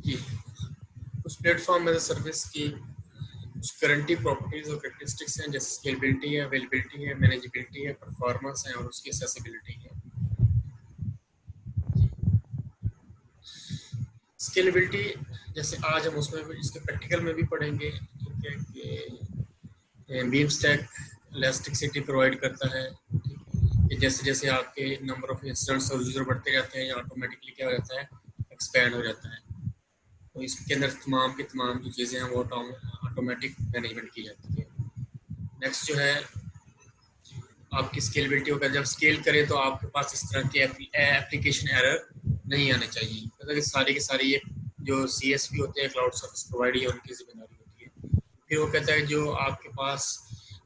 जी, उस प्लेटफॉर्म में सर्विस की कुछ गारंटी प्रॉपर्टीज और कैरेक्टरिस्टिक्स हैं, जैसे स्केलेबिलिटी है, अवेलेबिलिटी है, मैनेजेबिलिटी है, परफॉर्मेंस है और उसकी एक्सेसिबिलिटी है। स्केलेबिलिटी जैसे आज हम उसमें भी इसके प्रैक्टिकल में भी पढ़ेंगे, ठीक है, कि बीम स्टैक इलास्टिसिटी प्रोवाइड करता है, कि जैसे जैसे आपके नंबर ऑफ इंस्टेंट्स और यूजर बढ़ते जाते हैं, ऑटोमेटिकली क्या हो जाता है, एक्सपैंड हो जाता है। तो इसके अंदर तमाम की तमाम जो चीज़ें हैं वो ऑटोमेटिक मैनेजमेंट की जाती है। नेक्स्ट जो है आपकी स्केलेबिलिटी होगा, जब स्केल करें तो आपके पास इस तरह के एप्लीकेशन एरर नहीं आने चाहिए, मतलब कि सारी की सारी ये जो CSP होते हैं, क्लाउड सर्विस प्रोवाइडर, उनकी जिम्मेदारी होती है। फिर वो कहता है जो आपके पास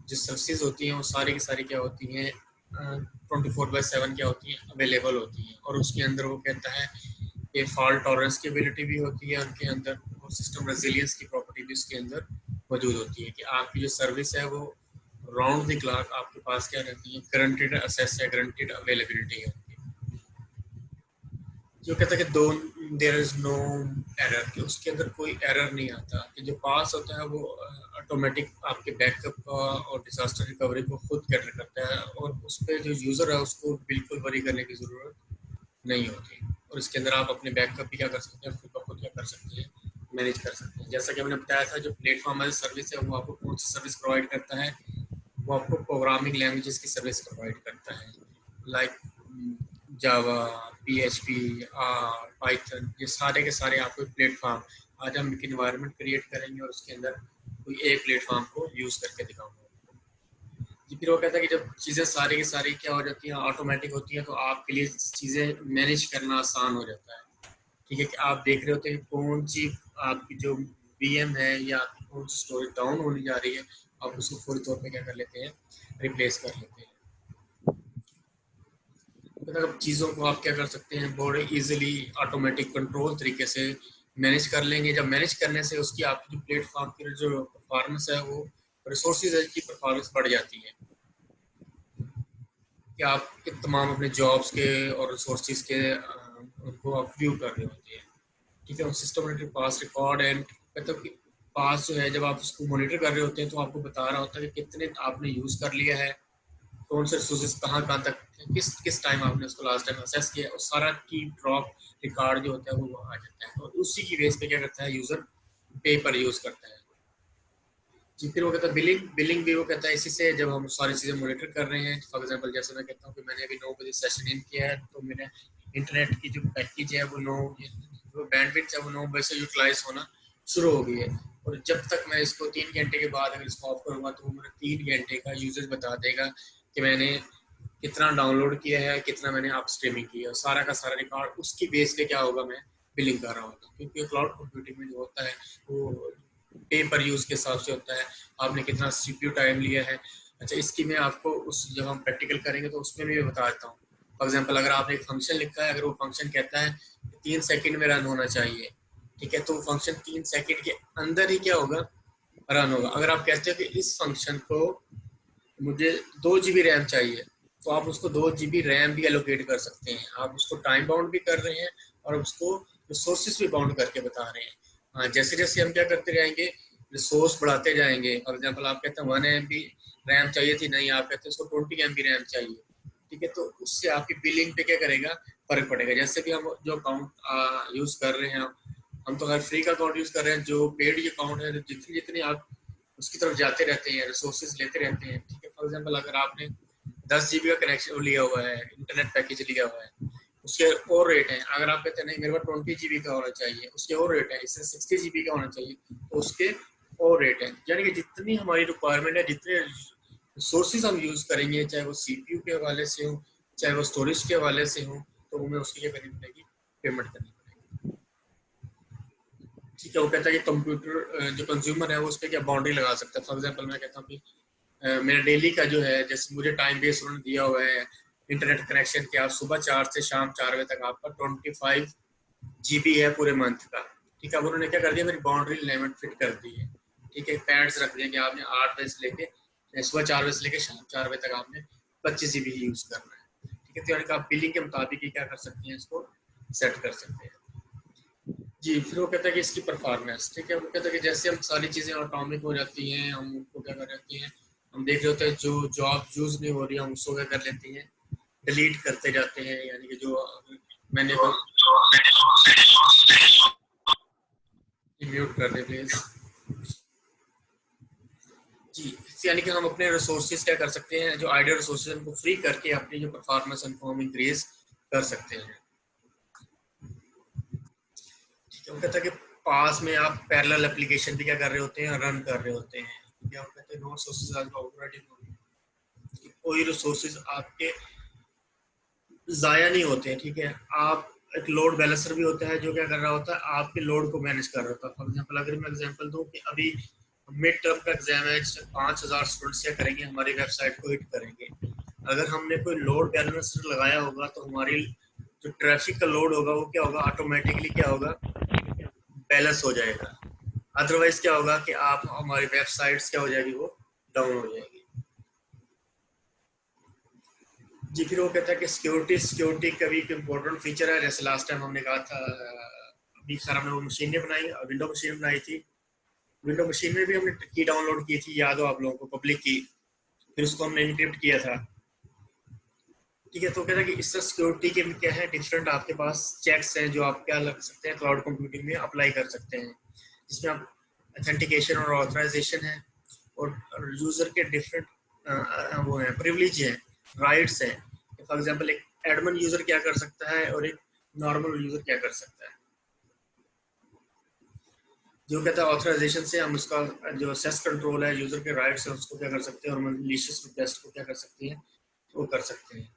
जो सर्विसेज होती हैं वो सारी की सारी क्या होती हैं, 24/7 क्या होती हैं, अवेलेबल होती हैं। और उसके अंदर वो कहता है कि फॉल्ट टॉलरेंस की एबिलिटी भी होती है उनके अंदर, और सिस्टम रेजिलियंस की प्रॉपर्टी भी उसके अंदर मौजूद होती है, कि आपकी जो सर्विस है वो राउंड द क्लॉक आपके पास क्या रहती है, गारंटीड एक्सेस है, गारंटीड अवेलेबिलिटी है। जो कहता है कि दो देयर इज नो एरर, कि उसके अंदर कोई एरर नहीं आता, कि जो पास होता है वो ऑटोमेटिक आपके बैकअप और डिजास्टर रिकवरी को खुद कैटर करता है, और उस पर जो यूज़र है उसको बिल्कुल वरी करने की ज़रूरत नहीं होती। और इसके अंदर आप अपने बैकअप भी क्या कर सकते हैं, खुद ब खुद क्या कर सकते हैं, मैनेज कर सकते हैं। जैसा कि हमने बताया था, जो प्लेटफॉर्म एज सर्विस है वो आपको कौन सी सर्विस प्रोवाइड करता है, वो आपको प्रोग्रामिंग लैंग्वेजेस की सर्विस प्रोवाइड करता है, like Java, PHP, R, Python, ये सारे के सारे आपको प्लेटफॉर्म, आज हम एक इन्वायरमेंट क्रिएट करेंगे और उसके अंदर कोई एक प्लेटफॉर्म को यूज़ करके दिखाऊंगा। जी, फिर वो कहता है कि जब चीज़ें सारी की सारी क्या हो जाती हैं, ऑटोमेटिक होती हैं, तो आपके लिए चीज़ें मैनेज करना आसान हो जाता है। ठीक है, कि आप देख रहे होते हैं कौन सी आपकी जो VM है या आपकी कौन सी स्टोरेज डाउन होने जा रही है, आप उसको फौरी तौर पे क्या कर लेते हैं, रिप्लेस कर लेते हैं। मतलब चीज़ों को आप क्या कर सकते हैं, बड़े इजीली ऑटोमेटिक कंट्रोल तरीके से मैनेज कर लेंगे। जब मैनेज करने से उसकी आपकी जो प्लेटफॉर्म की जो परफॉर्मेंस है, वो रिसोर्सेज की परफॉर्मेंस बढ़ जाती है, कि आप तमाम अपने जॉब्स के और रिसोर्सेज के उनको आप व्यू कर रहे होते हैं। ठीक है, सिस्टम पास रिकॉर्ड एंड मतलब कि पास जो है, जब आप उसको मॉनिटर कर रहे होते हैं तो आपको बता रहा होता है कि कितने आपने यूज़ कर लिया है, कौन से रिसोर्सेज कहाँ तक, किस किस टाइम आपने उसको लास्ट टाइम असेस किया, और सारा की ड्रॉप रिकॉर्ड जो होता है वो आ जाता है, और उसी की बेस पे क्या करता है यूज़र पे पर यूज़ करता है। जी, फिर वो कहता है बिलिंग, बिलिंग भी वो कहता है इसी से, जब हम सारी चीज़ें मॉनिटर कर रहे हैं, फॉर एग्जांपल जैसे मैं कहता हूँ कि मैंने अभी 9 बजे सेशन इन किया है, तो मेरे इंटरनेट की जो पैकेज है वो 9, जो बैंडविड्थ है वो 9 बजे से यूटिलाइज होना शुरू हो गई है, और जब तक मैं इसको 3 घंटे के बाद अगर इसको ऑफ करूँगा तो वो मेरा 3 घंटे का यूजेज बता देगा, कि मैंने कितना डाउनलोड किया है, कितना मैंने आप स्ट्रीमिंग किया है, सारा का सारा रिकॉर्ड उसकी बेस पे क्या होगा, मैं बिलिंग कर रहा हूँ। क्योंकि क्लाउड कंप्यूटिंग में जो होता है वो पे पर यूज़ के हिसाब से होता है, आपने कितना CPU टाइम लिया है। अच्छा, इसकी मैं आपको उस जब हम प्रैक्टिकल करेंगे तो उसमें भी बता देता हूँ। फॉर एग्जाम्पल अगर आपने एक फंक्शन लिखा है, अगर वो फंक्शन कहता है 3 सेकंड में रन होना चाहिए, ठीक है, तो वो फंक्शन 3 सेकंड के अंदर ही क्या होगा, रन होगा। अगर आप कहते हो कि इस फंक्शन को मुझे 2 GB रैम चाहिए, तो आप उसको 2 GB रैम भी एलोकेट कर सकते हैं, आप उसको टाइम बाउंड भी कर रहे हैं और उसको रिसोर्सेज भी बाउंड करके बता रहे हैं। हाँ, जैसे जैसे हम क्या करते रहेंगे, रिसोर्स बढ़ाते जाएंगे। फॉर एग्जाम्पल आप कहते हैं 1 MB रैम चाहिए थी, नहीं आप कहते हैं उसको 20 MB रैम चाहिए, ठीक है, तो उससे आपकी बिलिंग पे क्या करेगा, फर्क पड़ेगा। जैसे कि हम जो अकाउंट यूज कर रहे हैं, हम तो हर फ्री का अकाउंट यूज कर रहे हैं, जो पेड अकाउंट है, जितनी जितनी आप उसकी तरफ जाते रहते हैं, रिसोर्सेज लेते रहते हैं, ठीक है। फॉर एग्जाम्पल अगर आपने 10 GB का कनेक्शन लिया हुआ है, इंटरनेट पैकेज लिया हुआ है, उसके और रेट है। अगर आप कहते हैं नहीं मेरे पास 20 GB का होना चाहिए, उसके और रेट है। इससे 60 GB का होना चाहिए, तो उसके और रेट है। यानी कि जितनी हमारी रिक्वायरमेंट है, जितने सोर्सेज हम यूज करेंगे, चाहे वो CPU के हवाले से हो, चाहे वो स्टोरेज के हवाले से हो, तो हमें उसकी क्या करनी पड़ेगी, पेमेंट करनी पड़ेगी। ठीक है, वो कहता है कि कंप्यूटर जो कंज्यूमर है वो उस पर क्या बाउंड्री लगा सकता है। फॉर एग्जाम्पल मैं कहता हूँ कि मेरा डेली का जो है, जैसे मुझे टाइम बेस उन्होंने दिया हुआ है इंटरनेट कनेक्शन के, आप सुबह 4 से शाम 4 बजे तक आपका 25 GB है पूरे मंथ का। ठीक है, अब उन्होंने क्या कर दिया, मेरी बाउंड्री लिमिट फिट कर दी है। ठीक है, पैड्स रख दिए कि आपने 8 बजे से लेके सुबह 4 बजे से लेके शाम 4 बजे तक आपने 25 GB ही यूज करना है। ठीक है, तो यानी कि आप बिलिंग के मुताबिक ही क्या कर सकते हैं, इसको सेट कर सकते हैं। जी, फिर वो कहता है कि इसकी परफॉर्मेंस, ठीक है, वो कहता है कि जैसे हम सारी चीज़ें ऑटोमिक हो जाती हैं, हम उनको क्या कर जाती हैं, हम देख रहे होते हैं जो जॉब यूज़ नहीं हो रही है हम उसको क्या कर लेती हैं, डिलीट करते जाते हैं, यानी कि जो मैंने म्यूट कर दे प्लीज। जी, यानी कि हम अपने रिसोर्सेज क्या कर सकते हैं, जो आइडियल रिसोर्सेज उनको फ्री करके अपनी जो परफॉर्मेंस उनको हम इंक्रीज कर सकते हैं। ठीक है, वो कहता है कि पास में आप पैरेलल एप्लीकेशन भी क्या कर रहे होते हैं, रन कर रहे होते हैं। क्या वो कहते हैं नो रिसोर्सेज आर ऑपरेटिंग, कोई रिसोर्सेज आपके ज़ाया नहीं होते हैं, ठीक है। आप एक लोड बैलेंसर भी होता है जो क्या कर रहा होता है, आपके लोड को मैनेज कर रहा होता है। फॉर एग्जांपल अगर मैं एग्जांपल दूं कि अभी मिड टर्म का एग्जाम है, 5000 स्टूडेंट्स क्या करेंगे, हमारी वेबसाइट को हिट करेंगे। अगर हमने कोई लोड बैलेंसर लगाया होगा तो हमारी जो ट्रैफिक का लोड होगा वो क्या होगा, ऑटोमेटिकली क्या होगा, बैलेंस हो जाएगा। अदरवाइज क्या होगा कि आप हमारी वेबसाइट्स क्या हो जाएगी, वो डाउन हो जाएगी। जी, फिर वो कहता है कि सिक्योरिटी का भी एक इम्पोर्टेंट फीचर है। जैसे लास्ट टाइम हमने कहा था, अभी सर हमने वो मशीनें बनाई, विंडो मशीन बनाई थी। विंडो मशीन में भी हमने की डाउनलोड की थी, याद हो आप लोगों को, पब्लिक की। फिर उसको हमने इनक्रिप्ट किया था, ठीक है। तो कहता है कि इससे सिक्योरिटी के क्या है, डिफरेंट आपके पास चेक्स हैं जो आप क्या लग सकते हैं, क्लाउड कंप्यूटिंग में अप्लाई कर सकते हैं, जिसमें आप ऑथेंटिकेशन और ऑथराइजेशन है, और यूजर के डिफरेंट वो है, प्रिविलेज है, राइट्स है। फॉर एग्जांपल एक एडमिन यूजर क्या कर सकता है और एक नॉर्मल यूजर क्या कर सकता है। जो कहता है ऑथराइजेशन से हम उसका जो एक्सेस कंट्रोल है, यूजर के राइट्स है, उसको क्या कर सकते हैं, और मलिशियस रिक्वेस्ट को क्या कर सकते हैं, वो कर सकते हैं,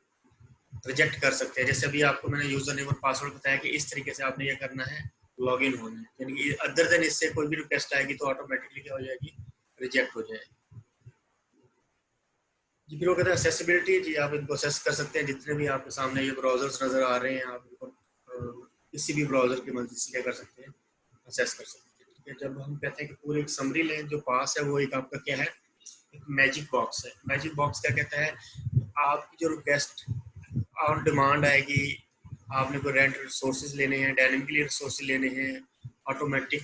रिजेक्ट कर सकते हैं। जैसे अभी आपको मैंने यूजर नेम और पासवर्ड बताया कि इस तरीके से आपने ये करना है, लॉग इन होना है, यानी कि अदर देन इससे कोई भी रिक्वेस्ट आएगी तो ऑटोमेटिकली क्या हो जाएगी, रिजेक्ट हो जाएगी। जी, फिर वो कहते हैं एक्सेसिबिलिटी। जी, आप इनको एक्सेस कर सकते हैं, जितने भी आपके सामने ये ब्राउजर्स नजर आ रहे हैं, आप इनको किसी भी ब्राउजर की मदद से क्या कर सकते हैं, एक्सेस कर सकते हैं, ठीक है। जब हम कहते हैं कि पूरी एक समरी लें, जो पास है वो एक आपका क्या है, एक मैजिक बॉक्स है। मैजिक बॉक्स क्या कहता है, आपकी जो रिक्वेस्ट ऑन डिमांड आएगी, आपने कोई रेंट रिसोर्सेज लेने हैं, डायनेमिकली रिसोर्सेज लेने हैं, ऑटोमेटिक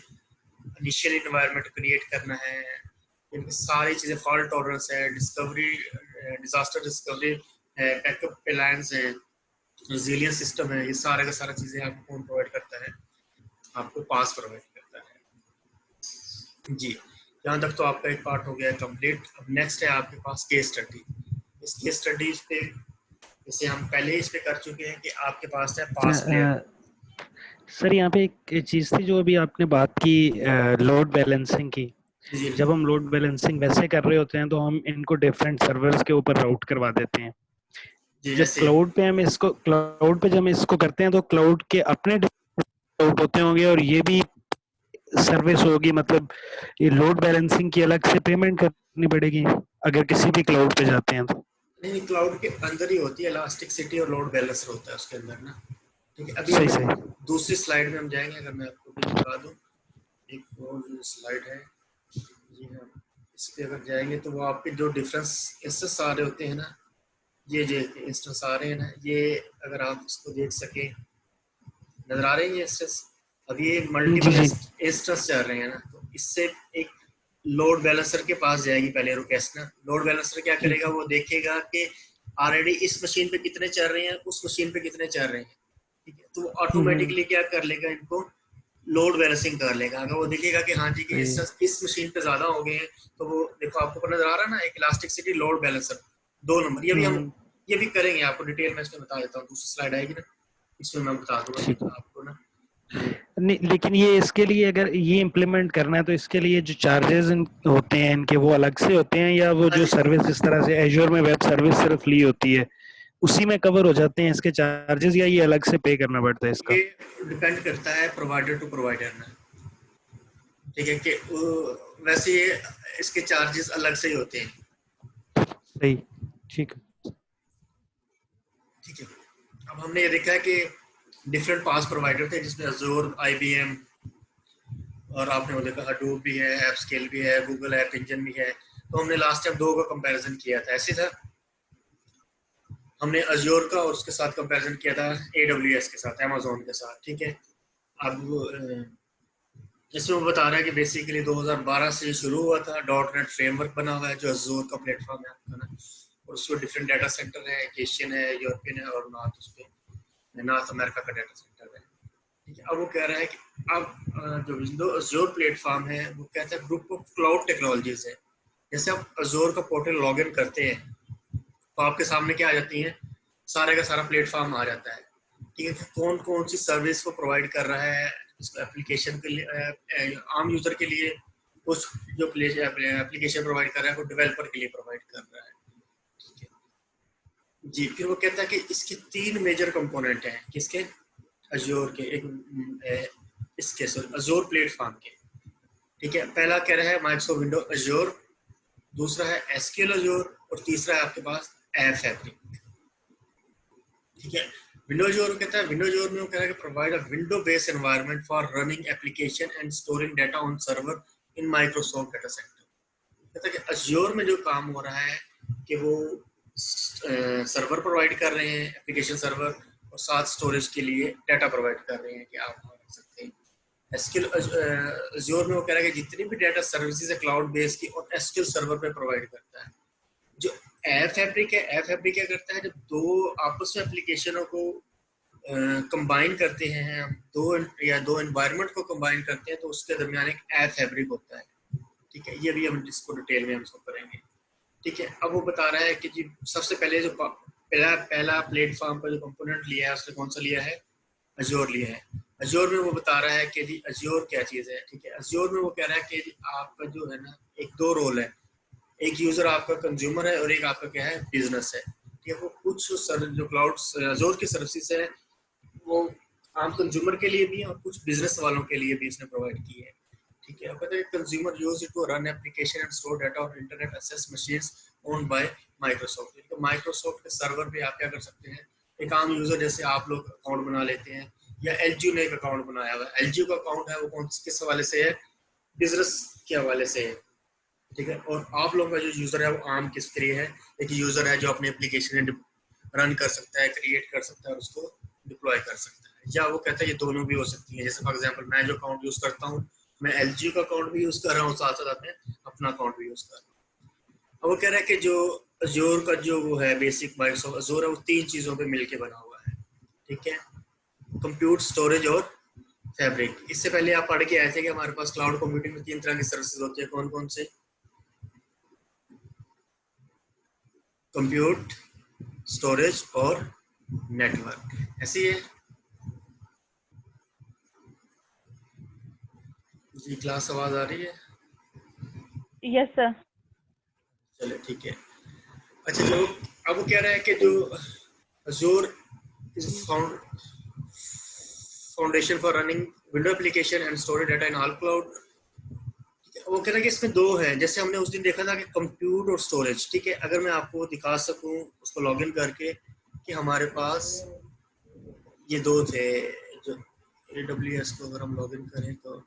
इनिशियल इन्वायरमेंट क्रिएट करना है, इनकी सारी चीज़ें, फॉल्ट टॉलरेंस है, डिस्कवरी, डिजास्टर डिस्कवरी है, बैकअप प्लान्स हैं, रेजिलियंस सिस्टम है, ये सारे का सारा चीज़ें आपको कौन प्रोवाइड करता है, आपको पास प्रोवाइड करता है। जी, यहाँ तक तो आपका एक पार्ट हो गया है कंप्लीट। अब नेक्स्ट है आपके पास केस स्टडी। इस केस स्टडीज पे जैसे हम पहले इस पे कर चुके हैं कि आपके पास है पास प्लेयर। सर यहाँ पे एक चीज थी जो अभी आपने बात की, लोड बैलेंसिंग की। जी जब हम लोड बैलेंसिंग वैसे कर रहे होते हैं तो हम इनको डिफरेंट सर्वर्स के ऊपर राउट करवा देते हैं। जी, जब जैसे क्लाउड पे जब हम इसको करते हैं तो क्लाउड के अपने राउट होते होंगे और ये भी सर्विस होगी, मतलब ये लोड बैलेंसिंग की अलग से पेमेंट करनी पड़ेगी अगर किसी भी क्लाउड पे जाते हैं तो। नहीं, क्लाउड के अंदर ही होती है, इलास्टिक सिटी और लोड बैलेंसर होता है उसके अंदर ना, ठीक है। अभी सही हम सही। दूसरी स्लाइड में हम जाएंगे, अगर मैं आपको भी दिखा दूं, एक और जो स्लाइड है, जी हाँ, इस पे अगर जाएंगे तो वो आपके जो डिफरेंस इंस्टेंस आ रहे होते हैं ना, ये जो इंस्टेंस आ रहे हैं ना, ये अगर आप इसको देख सकें, नजर आ रहे हैं ये इंस्टेंस। अब ये जी मल्टीपल जी। इंस्टेंस चल रहे हैं ना, तो इससे एक लोड बैलेंसर के पास जाएगी पहले रिक्वेस्ट ना। लोड बैलेंसर क्या जी करेगा, वो देखेगा कि ऑलरेडी इस मशीन पे कितने चल रहे हैं, उस मशीन पे कितने चल रहे हैं, ठीक है। तो वो हम्म। ऑटोमेटिकली क्या कर लेगा, इनको लोड बैलेंसिंग कर लेगा। अगर वो देखेगा कि हाँ जी कि सही है। इस मशीन पे ज्यादा हो गए हैं, तो वो देखो आपको नजर आ रहा है ना, एक इलास्टिसिटी लोड बैलेंसर 2 नंबर। ये भी हम हम्म। ये भी करेंगे, आपको डिटेल में इसमें बता देता हूँ, दूसरी स्लाइड आएगी ना, इसमें मैं बता दूंगा ठीक है। आपको ना। ये नहीं, लेकिन ये इसके लिए अगर ये इम्प्लीमेंट करना है तो इसके लिए जो चार्जेस होते हैं इनके वो अलग से होते हैं, या वो हाँ जो जी, सर्विस इस तरह से एज्योर में वेब सर्विस सिर्फ ली होती है उसी में कवर हो जाते हैं इसके चार्जेस, या ये अलग से पे करना पड़ता है इसका? ये डिपेंड करता है प्रोवाइडर टू प्रोवाइडर ना, ठीक है। कि वैसे ये इसके चार्जेस अलग से ही होते हैं, सही। ठीक है। ठीक है। अब हमने ये देखा है कि डिफरेंट पास प्रोवाइडर थे, जिसमें अजूर, आईबीएम, और आपने वो देखा हडूप भी है, एपस्केल भी है, गूगल ऐप इंजन भी है। तो हमने लास्ट टाइम 2 का कंपैरिजन किया था, ऐसे था। हमने अजूर का और उसके साथ कंपैरिजन किया था एडब्ल्यूएस के साथ, अमेजोन के साथ, ठीक है। अब इसमें वो बता रहा है कि बेसिकली 2012 से शुरू हुआ था, .NET फ्रेमवर्क बना हुआ है जो अज़ूर का प्लेटफॉर्म है आपका ना, और उसमें डिफरेंट डाटा सेंटर है, एशियन है, यूरोपियन है और नॉर्थ अमेरिका का डाटा सेंटर है। ठीक है, अब वो कह रहा है कि अब जो विंडो अज़ूर प्लेटफॉर्म है वो कहता है ग्रुप ऑफ क्लाउड टेक्नोलॉजीज है। जैसे आप अज़ूर का पोर्टल लॉग इन करते हैं तो आपके सामने क्या आ जाती है, सारे का सारा प्लेटफॉर्म आ जाता है। ठीक है, कि कौन कौन सी सर्विस वो प्रोवाइड कर रहा है इसको एप्लीकेशन के लिए, आम यूजर के लिए, कुछ जो एप्लीकेशन प्रोवाइड कर रहा है वो डेवलपर के लिए प्रोवाइड कर रहा है। ठीक है जी, फिर वो कहता है कि इसके 3 मेजर कंपोनेंट हैं, किसके, अज़ूर के, इसके अज़ूर प्लेटफॉर्म के। ठीक है, पहला कह रहा है माइक्रोसॉफ्ट विंडो अज़ूर, दूसरा है एसक्यूएल अज़ूर और तीसरा है आपके पास ऐप फैब्रिक। ठीक है, विंडो अज़ूर कहता है, विंडो अज़ूर में वो कह रहा है कि provide a window based environment for running application and storing data on server in Microsoft data centre. कहता है कि अज़ूर में जो काम हो रहा है कि वो सर्वर प्रोवाइड कर रहे हैं, एप्लीकेशन सर्वर, और साथ स्टोरेज के लिए डाटा प्रोवाइड कर रहे हैं कि आप रख सकते हैं। एसक्यूएल अज़ूर में वो कह रहा है कि जितनी भी डाटा सर्विसेज है क्लाउड बेस्ड की और एसक्यूएल सर्वर पे प्रोवाइड करता है। जो ऐप फैब्रिक है, ऐप फैब्रिक क्या करता है, जब दो आपस में एप्लीकेशनों को कंबाइन करते हैं, हम दो एनवायरनमेंट को कंबाइन करते हैं तो उसके दरमियान एक ऐप फैब्रिक होता है। ठीक है, ये भी हम इसको डिटेल में हम इसको करेंगे। ठीक है, अब वो बता रहा है कि जी सबसे पहले जो पहला प्लेटफॉर्म का जो कंपोनेंट लिया है उसने कौन सा लिया है, अज़ूर लिया है। अज़ूर में वो बता रहा है कि जी अज़ूर क्या चीज़ है। ठीक है, अज़ूर में वो कह रहा है कि आपका जो है ना, एक दो रोल है, एक यूजर आपका कंज्यूमर है और एक आपका क्या है, बिजनेस है। ठीक है, वो कुछ जो क्लाउड अज़ूर की सर्विसेज है वो आम कंज्यूमर के लिए भी है और कुछ बिजनेस वालों के लिए भी इसने प्रोवाइड की है। ठीक है, कहते हैं consumer use it to run application and store data on internet access machines owned by Microsoft. तो माइक्रोसॉफ्ट के सर्वर पे आप क्या कर सकते हैं, एक आम यूजर जैसे आप लोग अकाउंट बना लेते हैं, या एलजी ने एक अकाउंट बनाया हुआ है, एलजी का अकाउंट है वो कौन किस हवाले से है, बिजनेस के हवाले से है। ठीक है, और आप लोगों का जो यूजर है वो आम किसके लिए है, एक यूजर है जो अपनी एप्लीकेशन रन कर सकता है, क्रिएट कर सकता है और उसको डिप्लॉय कर सकता है। या वो कहता है ये दोनों भी हो सकती है, जैसे फॉर एग्जांपल मैं जो अकाउंट यूज करता हूँ, मैं एलजी का अकाउंट भी यूज कर रहा हूँ, साथ साथ में अपना अकाउंट भी यूज कर रहा हूँ। अब वो कह रहा है कि जो अज़ूर का जो वो है बेसिक माइक्रोसॉफ्ट अज़ूर है वो 3 चीजों पे मिलके बना हुआ है। ठीक है, कंप्यूट, स्टोरेज और फैब्रिक। इससे पहले आप पढ़ के आए थे कि हमारे पास क्लाउड कंप्यूटिंग में 3 तरह की सर्विसेज होती है, कौन कौन से, कंप्यूट, स्टोरेज और नेटवर्क। ऐसी है जी, क्लास आवाज आ रही है? Yes sir. चले ठीक है। अच्छा, जो अब वो कह रहा है कि जो Azure is foundation for running window application and storage data in all cloud. वो कह रहा है कि इसमें दो है, जैसे हमने उस दिन देखा था कि कंप्यूट और स्टोरेज। ठीक है, अगर मैं आपको दिखा सकूं उसको लॉगिन करके कि हमारे पास ये दो थे, जो AWS को अगर हम लॉगिन करें तो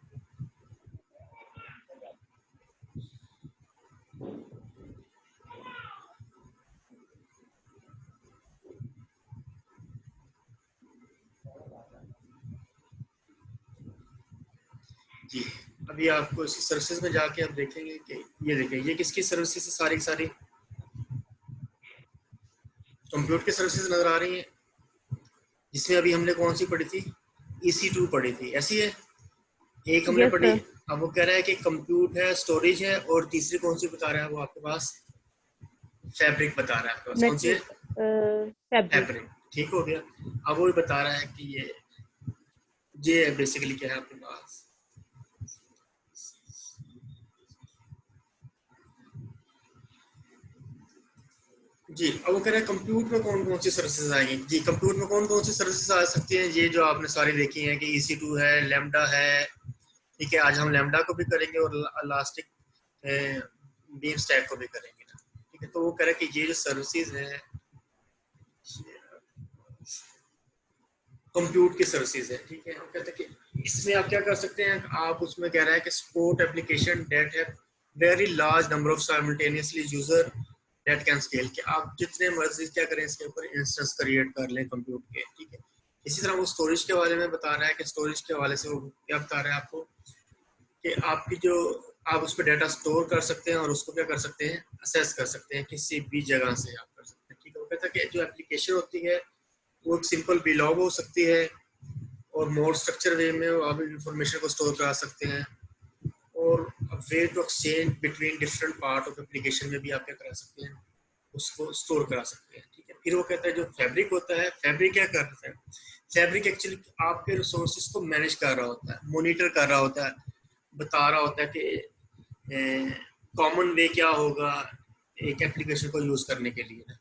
जी, अभी आपको इसी सर्विसेज में जाके आप देखेंगे कि ये देखें, ये किसकी सर्विसेज है, सारी की सारी कंप्यूटर की सर्विसेज नजर आ रही हैं, जिसमें अभी हमने कौन सी पढ़ी थी, EC2 पढ़ी थी, ऐसी है एक हमने यस पढ़ी। सर। अब वो कह रहा है कि कंप्यूट है, स्टोरेज है, और तीसरी कौन सी बता रहा है वो आपके पास, फैब्रिक बता रहा है आपके पास, कौन सी है, फैब्रिक। फैब्रिक। ठीक हो गया। अब वो बता रहा है कि ये बेसिकली क्या है आपके पास, जी। अब वो कह रहा है कंप्यूट में कौन कौन सी सर्विसेज आएंगी। जी, कंप्यूट में कौन कौन सी सर्विसेज आ सकती हैं, ये जो आपने सारी देखी हैं कि EC2 है, लैम्डा है। ठीक है, आज हम लैम्डा को भी करेंगे और इलास्टिक बीम स्टैक को भी करेंगे ना। ठीक है, तो वो कह रहा है कि ये जो सर्विसेज है कंप्यूट की सर्विसेज है। ठीक है, वो कहते हैं कि इसमें आप क्या कर सकते हैं, आप उसमें कह रहा है कि support application that have very large number of simultaneously user that can scale, कि आप जितने मर्जी क्या करें इसके ऊपर इंस्टेंस क्रिएट कर लें कंप्यूट के। ठीक है, इसी तरह वो स्टोरेज के बारे में बता रहा है कि स्टोरेज के हवाले से वो क्या बता रहा है आपको कि आपकी जो आप उस पर डाटा स्टोर कर सकते हैं और उसको क्या कर सकते हैं, असेस कर सकते हैं किसी भी जगह से आप कर सकते हैं। ठीक है, वो कहता है कि जो एप्लीकेशन होती है वो एक सिंपल बिलॉग हो सकती है और मोर स्ट्रक्चर वे में आप इंफॉर्मेशन को स्टोर करा सकते हैं, और way to exchange between different part of application में भी आप क्या करा सकते हैं, उसको स्टोर करा सकते हैं। ठीक है, फिर वो कहता है जो फैब्रिक होता है, फैब्रिक क्या करता है, फैब्रिक एक्चुअली आपके रिसोर्सेज को मैनेज कर रहा होता है, मॉनिटर कर रहा होता है, बता रहा होता है कि कॉमन वे क्या होगा एक एप्लीकेशन को यूज करने के लिए।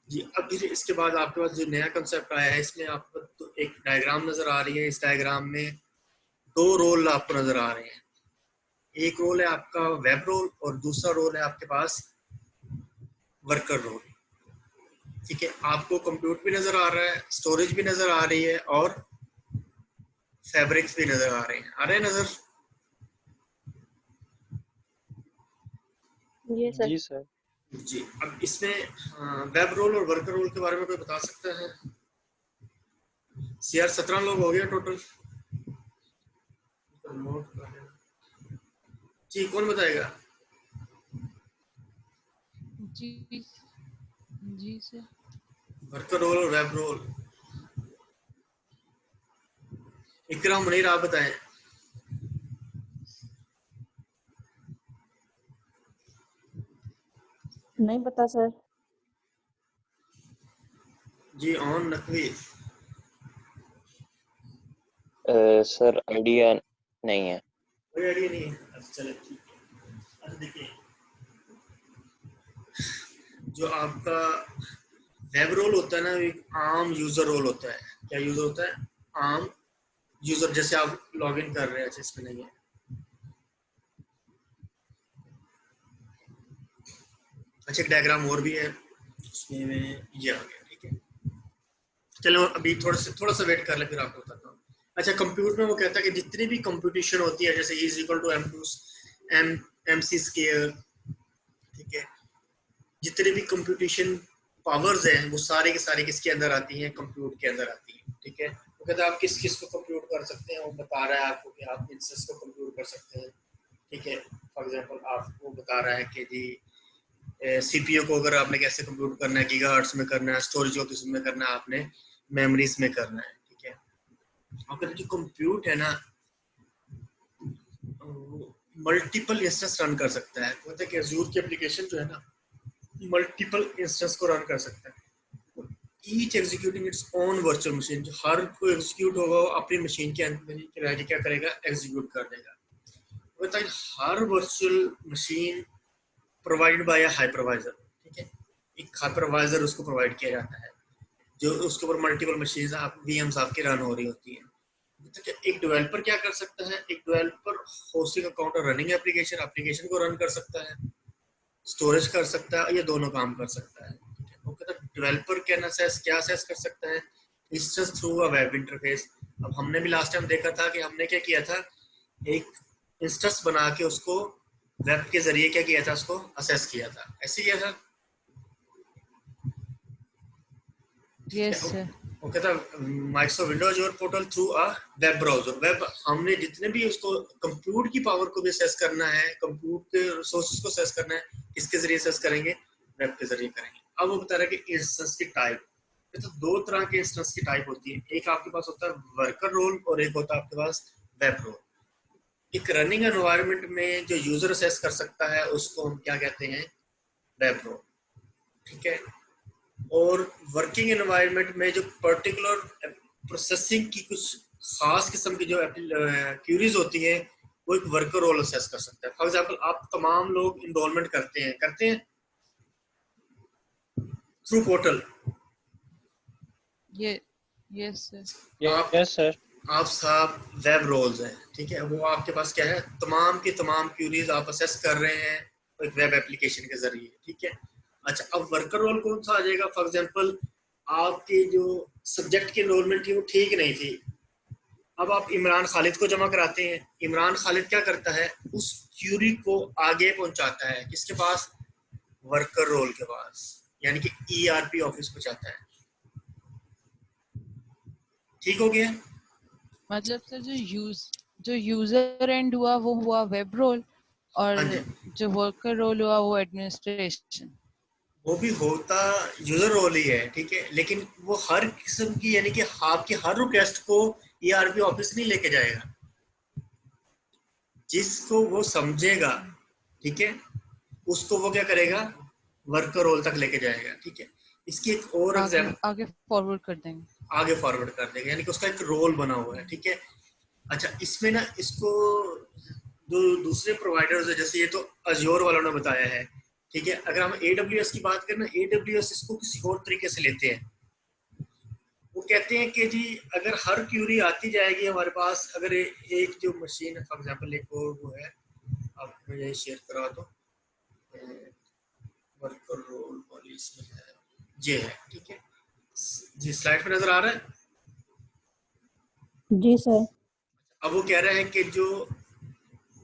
जी, अब फिर इसके बाद आपके पास जो नया कंसेप्ट आया है, इसमें आपको तो एक डायग्राम नजर आ रही है। इस डायग्राम में दो रोल आपको नजर आ रहे हैं। एक रोल है आपका वेब रोल और दूसरा रोल है आपके पास वर्कर रोल। ठीक है, आपको कंप्यूट भी नजर आ रहा है, स्टोरेज भी नजर आ रही है और फैब्रिक्स भी नजर आ रहे हैं। आ रहे हैं नजर? जी सर। जी सर। जी, अब इसमें वेब रोल और वर्कर रोल के बारे में कोई बता सकता है? सीआर 17 लोग हो गए टोटल। जी, कौन बताएगा? जी जी सर। वर्कर रोल और वेब रोल। इकराम मुनीर आप बताएं। नहीं पता सर। जी, ऑन नकवी। सर आइडिया नहीं है। कोई आइडिया नहीं है? अच्छा चले ठीक है। अच्छा देखिए, जो आपका वेब रोल होता है ना, एक आम यूजर रोल होता है। क्या यूजर होता है? आम यूजर। जैसे आप लॉग इन कर रहे हैं, अच्छा इसमें नहीं है। अच्छा, एक डायग्राम और भी है उसमें ये आ गया। ठीक है, चलो अभी थोड़ा सा वेट कर ले, फिर आपको बताता हूँ। अच्छा, कंप्यूट में वो कहता है कि जितनी भी कंप्यूटेशन होती है, जैसे is equal to M C square, ठीक है, जितने भी कंप्यूटेशन पावर्स हैं वो सारे के सारे किसके अंदर आती हैं? कंप्यूट के अंदर आती हैं। ठीक है, वो कहता है आप किस किस को कंप्यूट कर सकते हैं, वो बता रहा है आपको कि आप इंस्टेंस को कंप्यूट कर सकते हैं। ठीक है, फॉर एग्जांपल आपको बता रहा है कि जी सीपीयू को अगर आपने कैसे कंप्यूट करना है, गीगाहर्ट्ज में करना है, स्टोरेज को किसमें करना है, आपने मेमोरीज में करना है। ठीक है, अगर जो कंप्यूट है ना मल्टीपल इंस्टेंस रन कर सकता है। मतलब कि अज़ूर की एप्लीकेशन जो है ना मल्टीपल इंस्टेंस को रन कर सकता है, each executing its own virtual machine. जो हर कोई एग्जीक्यूट होगा वो अपनी मशीन के अंदर क्या करेगा? एग्जीक्यूट कर देगा। मतलब हर virtual machine provided by a hypervisor. ठीक है, एक हाइपरवाइजर उसको प्रोवाइड किया जाता है जो उसके ऊपर मल्टीपल मशीन आप वीएम्स आपकी रन हो रही होती है। तो एक डेवलपर क्या कर सकता है? एक डेवलपर होस्टिंग अकाउंट और रनिंग एप्लीकेशन को रन कर सकता है, स्टोरेज कर सकता है, ये दोनों काम कर सकता है। वो कहता है डेवलपर क्या असेस कर सकता है? Instance through a web interface. अब हमने भी लास्ट टाइम देखा था कि हमने क्या किया था, एक इंस्टेंस बना के उसको वेब के जरिए क्या किया था, उसको असेस किया था। ऐसे किया था। Yes sir. वो कहता है माइक्रोसॉफ्ट विंडोज और portal through a web browser. Web हमने जितने भी उसको कंप्यूट की पावर को भी असेस करना है, कंप्यूट के रिसोर्सेज को असेस करना है, किसके जरिए असेस करेंगे? वेब के जरिए करेंगे। अब वो बता रहा है कि इंस्टेंस की टाइप, तो दो तरह के इंस्टेंस की टाइप होती है। एक आपके पास होता है वर्कर रोल और एक होता है आपके पास वेब रोल। एक रनिंग एनवायरनमेंट में जो यूजर असेस कर सकता है उसको हम क्या कहते हैं? Web role. ठीक है, और वर्किंग एनवायरनमेंट में जो पर्टिकुलर प्रोसेसिंग की कुछ खास किस्म की जो क्यूरीज होती है वो एक वर्कर रोल असेस कर सकता है। फॉर एग्जांपल आप तमाम लोग इनरोलमेंट करते हैं थ्रू पोर्टल। ये यस सर। आप यस सर। आप साहब वेब रोल्स हैं। ठीक है, वो आपके पास क्या है? तमाम की तमाम क्यूरीज आप असेस कर रहे हैं एक वेब एप्लीकेशन के जरिए। ठीक है, अच्छा अब वर्कर रोल कौन सा आ जाएगा? फॉर एग्जांपल आपकी जो सब्जेक्ट की एनरोलमेंट थी वो ठीक नहीं थी, अब आप इमरान खालिद को जमा कराते हैं। इमरान खालिद क्या करता है? उस क्यूरी को आगे पहुंचाता है किसके पास? वर्कर रोल के पास, यानी कि ईआरपी ऑफिस पहुंचाता है। ठीक हो गया? मतलब सर जो यूजर एंड हुआ वो हुआ वेब रोल, और हाँ जी, जो वर्कर रोल हुआ वो एडमिनिस्ट्रेशन। वो भी होता यूजर रोल ही है, ठीक है, लेकिन वो हर किस्म की, यानी कि आपकी हर रिक्वेस्ट को ईआरपी ऑफिस नहीं लेके जाएगा, जिसको वो समझेगा, ठीक है, उसको वो क्या करेगा, वर्कर रोल तक लेके जाएगा, ठीक है। इसकी एक और आगे एग्जाम्पल आगे फॉरवर्ड कर देंगे। आगे फॉरवर्ड कर देगा, यानी कि उसका एक रोल बना हुआ है, ठीक है। अच्छा, इसमें ना इसको जो दूसरे प्रोवाइडर्स है, जैसे ये तो अज्योर वालों ने बताया है, ठीक है। अगर हम AWS की बात करें ना, AWS इसको किसी और तरीके से लेते हैं। वो कहते हैं कि जी अगर हर क्यूरी आती जाएगी हमारे पास, अगर एक जो मशीन है, फॉर एग्जांपल एक और वो है, आपको ये शेयर करा दो, वर्कर रोल पॉलिसी है, ये है, ठीक है जी, स्लाइड पे नजर आ रहा है। जी सर। अब वो कह रहे हैं कि जो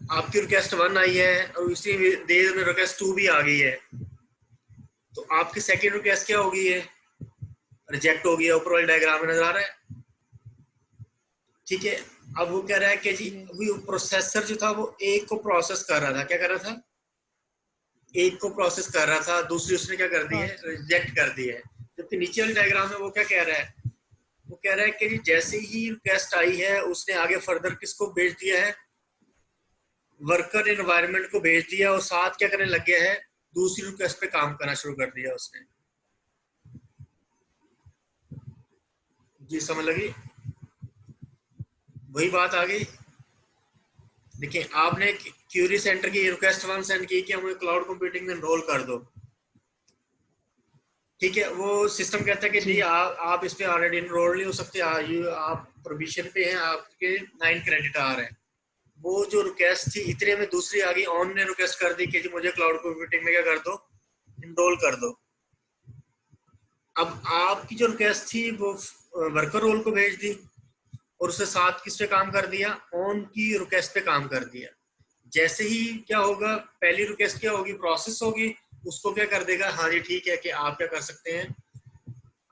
आपकी रिक्वेस्ट 1 आई है और उसी देर में रिक्वेस्ट 2 भी आ गई है, तो आपकी सेकंड रिक्वेस्ट क्या होगी, है रिजेक्ट हो गया, ऊपर वाले डायग्राम में नजर आ रहा है, ठीक है। अब वो कह रहा है कि जी वो प्रोसेसर जो था वो एक को प्रोसेस कर रहा था, क्या कर रहा था, एक को प्रोसेस कर रहा था, दूसरी उसने क्या कर दी है, रिजेक्ट कर दी है। जबकि नीचे वाले डायग्राम में वो क्या कह रहा है, वो कह रहा है कि जी जैसे ही रिक्वेस्ट आई है उसने आगे फर्दर किसको भेज दिया है, वर्कर एनवायरनमेंट को भेज दिया, और साथ क्या करने लग गया है, दूसरी रिक्वेस्ट पे काम करना शुरू कर दिया उसने। जी समझ लगी, वही बात आ गई। देखिए आपने क्यूरी सेंटर की रिक्वेस्ट 1 सेंड की कि हमें क्लाउड कंप्यूटिंग में एनरोल कर दो, ठीक है। वो सिस्टम कहता है कि जी आप इस पे ऑलरेडी एनरोल नहीं हो सकते, आप प्रोविजन पे हैं, आपके 9 क्रेडिट आ रहे हैं। वो जो रिक्वेस्ट थी इतने में दूसरी आ गई, ऑन ने रिक्वेस्ट कर दी कि जी मुझे क्लाउड कंप्यूटिंग में क्या कर दो, एनरोल कर दो। अब आपकी जो रिक्वेस्ट थी वो वर्कर रोल को भेज दी, और उसके साथ किस पे काम कर दिया, ऑन की रिक्वेस्ट पे काम कर दिया। जैसे ही क्या होगा, पहली रिक्वेस्ट क्या होगी, प्रोसेस होगी, उसको क्या कर देगा, हाँ जी ठीक है कि आप क्या कर सकते हैं,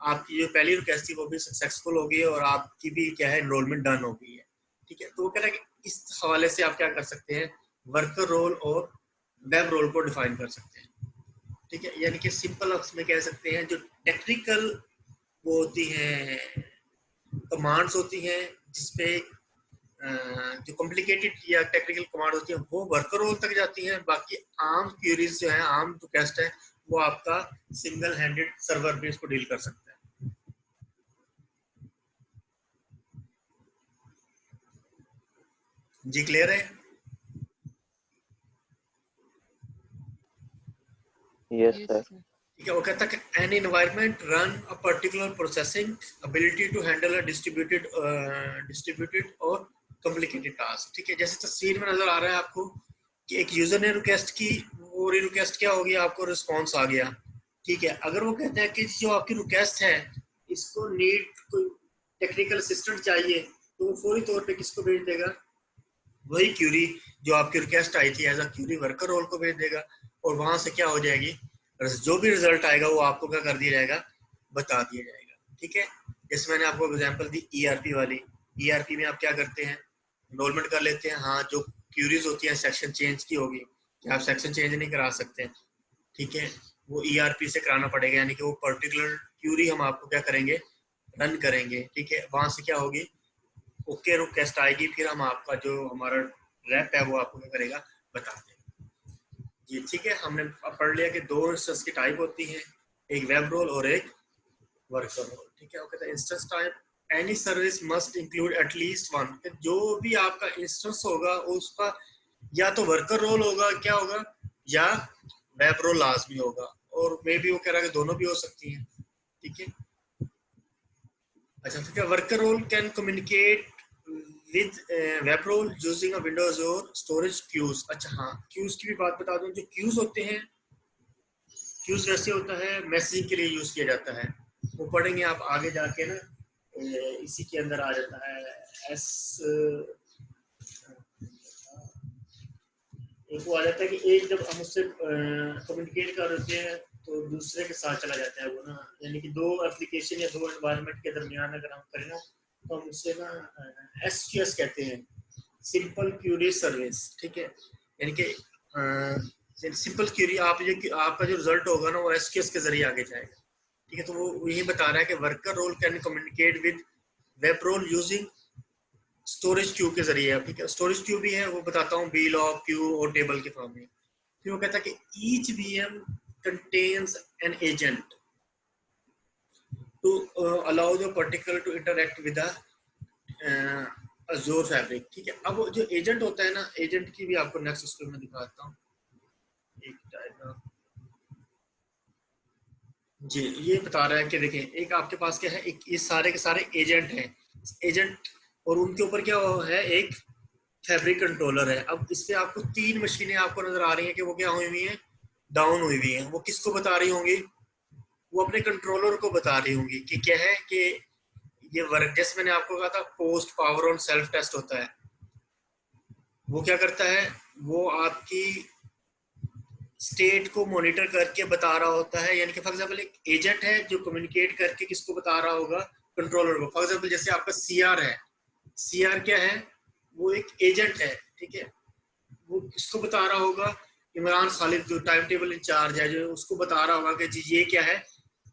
आपकी जो पहली रिक्वेस्ट थी वो भी सक्सेसफुल हो गई है और आपकी भी क्या है, एनरोलमेंट डन हो गई है, ठीक है। तो वो कह रहा है कि इस हवाले से आप क्या कर सकते हैं, वर्कर रोल और वेब रोल को डिफाइन कर सकते हैं, ठीक है। यानी कि सिंपल अक्स में कह सकते हैं, जो टेक्निकल वो होती हैं, कमांड्स होती हैं, जिसपे जो कॉम्प्लिकेटेड या टेक्निकल कमांड होती है वो वर्कर रोल तक जाती हैं। बाकी आम क्यूरीज जो है, आम रिक्वेस्ट है, वो आपका सिंगल हैंडेड सर्वर बेस को डील कर सकता है। जी क्लियर है? Yes sir. ठीक है। वो कहता है कि an environment run a particular processing ability to handle a distributed और कॉम्प्लिकेटेड टास्क, ठीक है। जैसे तस्वीर में नजर आ रहा है आपको कि एक यूजर ने रिक्वेस्ट की, वो रिक्वेस्ट क्या होगी, आपको रिस्पॉन्स आ गया, ठीक है। अगर वो कहते हैं कि जो आपकी रिक्वेस्ट है इसको नीड कोई टेक्निकल असिस्टेंट चाहिए, तो वो फौरी तौर पे किसको भेज देगा, वही क्यूरी जो आपकी रिक्वेस्ट आई थी as a query worker role को भेज देगा, और वहां से क्या हो जाएगी, जो भी रिजल्ट आएगा वो आपको क्या कर दिया जाएगा, बता दिया जाएगा, ठीक है। जैसे मैंने आपको एग्जांपल दी ईआरपी वाली, ईआरपी में आप क्या करते हैं, एनरोलमेंट कर लेते हैं, हाँ जो क्यूरीज होती है सेक्शन चेंज की होगी, कि आप सेक्शन चेंज नहीं करा सकते, ठीक है, वो ईआरपी से कराना पड़ेगा, यानी कि वो पर्टिकुलर क्यूरी हम आपको क्या करेंगे, रन करेंगे, ठीक है। वहां से क्या होगी, ओके रिक्वेस्ट आएगी, फिर हम आपका जो हमारा रैप है वो आपको क्या करेगा, बता देगा जी, ठीक है। हमने पढ़ लिया कि दो इंस्टेंस की टाइप होती है, एक वेब रोल और एक वर्कर रोल, ठीक है। वो कहता है instance type any service must include at least one, जो भी आपका इंस्टेंस होगा उसका या तो वर्कर रोल होगा, क्या होगा, या वेब रोल लाजमी होगा, और मे भी वो कह रहा है कि दोनों भी हो सकती हैं, ठीक है। अच्छा ठीक है, worker role can communicate with web role using a Windows और स्टोरेज क्यूज। अच्छा हाँ, क्यूज की भी बात बता दूं, जो क्यूज होते हैं, क्यूज वैसे होता है मैसेजिंग के लिए यूज किया जाता है, वो पढ़ेंगे आप आगे जाके ना, इसी के अंदर आ जाता है एस, एक वो आ जाता है कि एक जब हम उससे कम्युनिकेट कर रहे हैं तो दूसरे के साथ चला जाता है वो ना, यानी कि दो एप्लीकेशन या दो एनवायरनमेंट के दरमियान अगर हम करें ना, तो हम उसे ना SQS कहते हैं, सिंपल क्यूरी सर्विस, ठीक है। यानी कि सिंपल क्यूरी आपका जो रिजल्ट होगा ना वो SQS के जरिए आगे जाएगा, ठीक है। तो वो यही बता रहा है कि worker role can communicate with web role using storage queue के जरिए, ठीक है। स्टोरेज क्यू भी है, वो बताता हूँ, बी लॉग क्यू और टेबल के फॉर्म में। फिर वो कहता है कि each VM contains an agent to allow the particle to interact with the Azure Fabric, ठीक है। अब जो एजेंट होता है ना, एजेंट की भी आपको नेक्स्ट स्क्रीन में दिखाता हूँ एक डायग्राम। जी, ये बता रहा है कि देखें, एक आपके पास क्या है, एक ये सारे के सारे एजेंट हैं, एजेंट, और उनके ऊपर क्या है, एक फैब्रिक कंट्रोलर है। अब इस पे आपको 3 मशीनें आपको नजर आ रही हैं कि वो क्या हुई हुई हैं, डाउन हुई हुई हैं। वो किसको बता रही होंगी, वो अपने कंट्रोलर को बता रही होंगी कि क्या है कि ये वर्क, जैसे मैंने आपको कहा था post power on self test होता है, वो क्या करता है, वो आपकी स्टेट को मॉनिटर करके बता रहा होता है। यानी कि फॉर एग्जांपल एक एजेंट है जो कम्युनिकेट करके किसको बता रहा होगा, कंट्रोलर को। फॉर एग्जांपल जैसे आपका CR है, CR क्या है, वो एक एजेंट है, ठीक है। वो किसको बता रहा होगा, इमरान खालिद जो टाइम टेबल इंचार्ज है, जो उसको बता रहा होगा कि जी ये क्या है,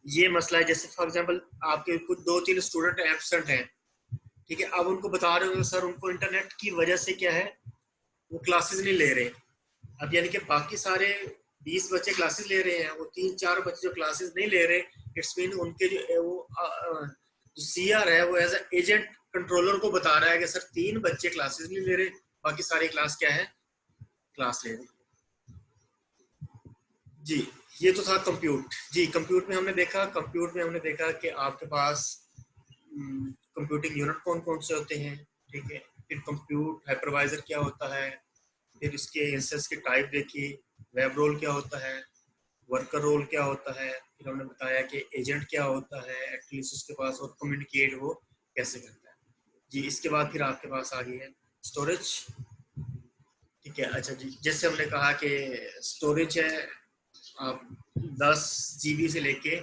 ये मसला है। जैसे फॉर एग्जांपल आपके कुछ 2-3 स्टूडेंट एब्सेंट हैं, ठीक है। अब उनको बता रहे होंगे सर उनको इंटरनेट की वजह से क्या है, वो क्लासेस नहीं ले रहे। अब यानी कि बाकी सारे 20 बच्चे क्लासेस ले रहे हैं, वो 3-4 बच्चे जो क्लासेस नहीं ले रहे, इट्स मीन उनके जो वो जो CR है वो एज एजेंट कंट्रोलर को बता रहा है कि सर 3 बच्चे क्लासेस नहीं ले रहे, बाकी सारी क्लास क्या है, क्लास ले रहे। जी, ये तो था कंप्यूट। जी, कंप्यूट में हमने देखा कि आपके पास कंप्यूटिंग यूनिट कौन कौन से होते हैं, ठीक है। फिर कंप्यूट हाइपरवाइजर क्या होता है, फिर इसके इंस्टेंस की टाइप देखी, वेब रोल क्या होता है, वर्कर रोल क्या होता है, फिर हमने बताया कि एजेंट क्या होता है एटलीस्ट उसके पास, और कम्युनिकेट वो कैसे करता है। जी, इसके बाद फिर आपके पास आ गई है स्टोरेज, ठीक है। अच्छा जी, जैसे हमने कहा कि स्टोरेज है आप 10 GB से लेके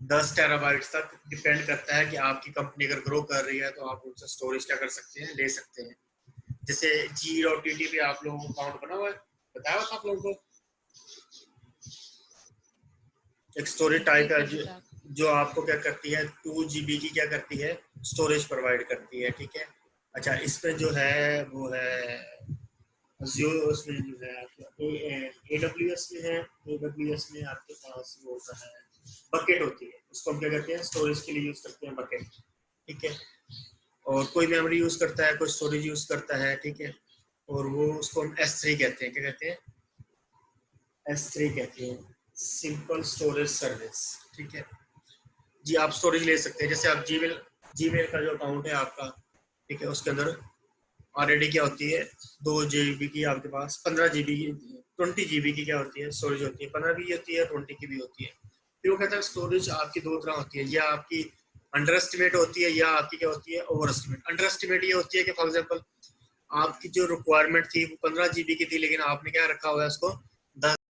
10 टेराबाइट्स तक, डिपेंड करता है कि आपकी कंपनी अगर ग्रो कर रही है तो आप उनसे स्टोरेज क्या कर सकते हैं, ले सकते हैं। जैसे G.TT पे आप लोगों को अकाउंट बना हुआ है, बताया था आप लोगों को, एक स्टोरेज टाइप है जो आपको क्या करती है, 2 GB की क्या करती है, स्टोरेज प्रोवाइड करती है, ठीक है। अच्छा, इसमें जो है वो है Azure, उसमें जो है AWS में है, AWS में आपके पास वो होता है बकेट होती है, उसको हम क्या करते हैं, स्टोरेज के लिए यूज करते हैं बकेट, ठीक है। और कोई मेमोरी यूज करता है, कोई स्टोरेज यूज करता है, ठीक है। और वो उसको हम S3 कहते हैं, क्या कहते हैं, S3 कहते हैं, सिंपल स्टोरेज सर्विस, ठीक है। जी, आप स्टोरेज ले सकते हैं, जैसे आप जीमेल का जो अकाउंट है आपका, ठीक है, उसके अंदर ऑलरेडी क्या होती है, 2 GB की आपके पास, 15 GB की, 20 GB की क्या होती है, स्टोरेज होती है, 15 भी होती है, 20 की भी होती है। फिर वो कहता है स्टोरेज आपकी 2 तरह होती है, या आपकी अंडर एस्टिमेट होती है, या आपकी क्या होती है, ओवर एस्टिमेट। अंडर एस्टिमेट ये होती है कि फॉर एग्जांपल आपकी जो रिक्वायरमेंट थी वो 15 GB की थी, लेकिन आपने क्या रखा हुआ है उसको